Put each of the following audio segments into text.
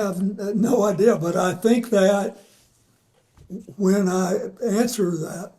have no idea, but I think that when I answer that,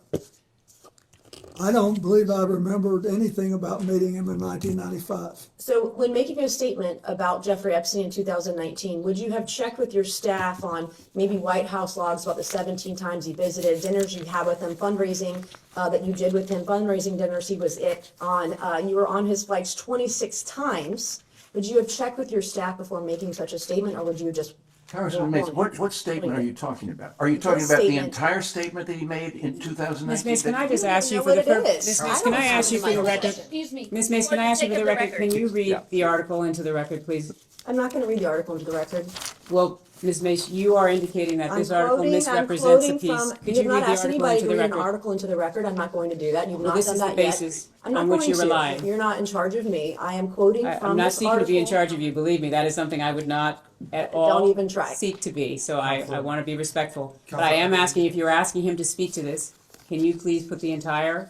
I don't believe I remembered anything about meeting him in 1995. So when making a statement about Jeffrey Epstein in 2019, would you have checked with your staff on maybe White House logs about the 17 times he visited, dinners you had with him, fundraising that you did with him, fundraising dinners he was on, you were on his flights 26 times. Would you have checked with your staff before making such a statement, or would you just Congressman Mace, what statement are you talking about? Are you talking about the entire statement that he made in 2019? Ms. Mace, can I just ask you know for the what it Ms. is. Mace, I can don't I ask you for the know. record? Excuse me. Ms. Mace, can I ask you for the record? Can you read the article into the record, please? I'm not going to read the article into the record. Well, Ms. Mace, you are indicating that this article misrepresents a I'm piece. quoting Could you you have read not the asked article anybody into to the read an record? article into the record. I'm not going to do that. You've Well, not this done is the that yet. basis I'm not on which going you're to. relying. You're not in charge of me. I am quoting from I'm not this seeking to be in article. charge of you, believe me. That is something I would not at all Don't even try. seek to be. So I want to be respectful. But I am asking, if you're asking him to speak to this, can you please put the entire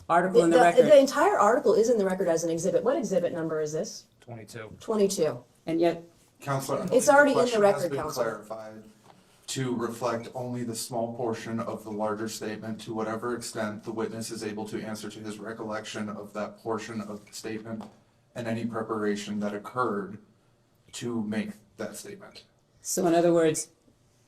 article in the record? The entire article is in the record as an exhibit. What exhibit number is this? 22. 22. And yet, Counselor, It's already in the question record, has been Counselor. clarified to reflect only the small portion of the larger statement, to whatever extent the witness is able to answer to his recollection of that portion of the statement and any preparation that occurred to make that statement. so in other words,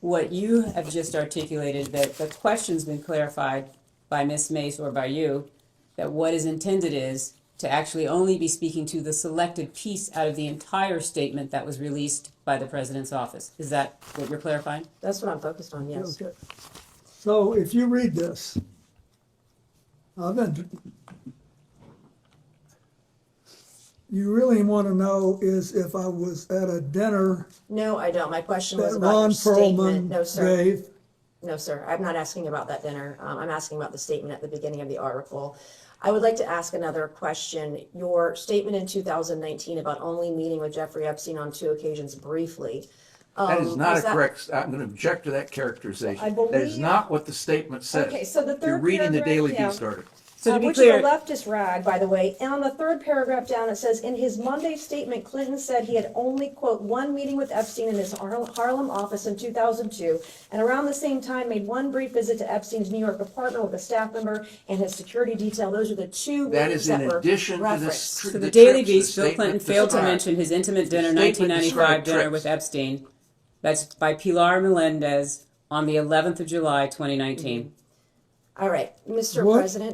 what you have just articulated, that the question's been clarified by Ms. Mace or by you, that what is intended is to actually only be speaking to the selected piece out of the entire statement that was released by the president's office. Is that what you're clarifying? That's what I'm focused on, yes. Okay. So if you read this, you really want to know is if I was at a dinner No, I don't. My question was that about your Ron statement. Perlman No, sir. gave. No, sir. I'm not asking about that dinner. I'm asking about the statement at the beginning of the article. I would like to ask another question. Your statement in 2019 about only meeting with Jeffrey Epstein on 2 occasions briefly. That is not is a correct, I'm going to object to that characterization. I That is believe- not what the statement says. Okay, so the You're third reading the paragraph, Daily yeah. Beast article. So to be which clear, is a leftist rag, by the way. And on the third paragraph down, it says, in his Monday statement, Clinton said he had only, quote, one meeting with Epstein in his Harlem office in 2002, and around the same time made one brief visit to Epstein's New York apartment with a staff member and his security detail. Those are the 2 That meetings is in that were addition to referenced. this. so the Daily trips, Beast, the Bill Clinton statement failed to described. mention his intimate dinner, statement 1995 described dinner trips. with Epstein. That's by Pilar Melendez on the 11th of July, 2019. All right, Mr. What? President,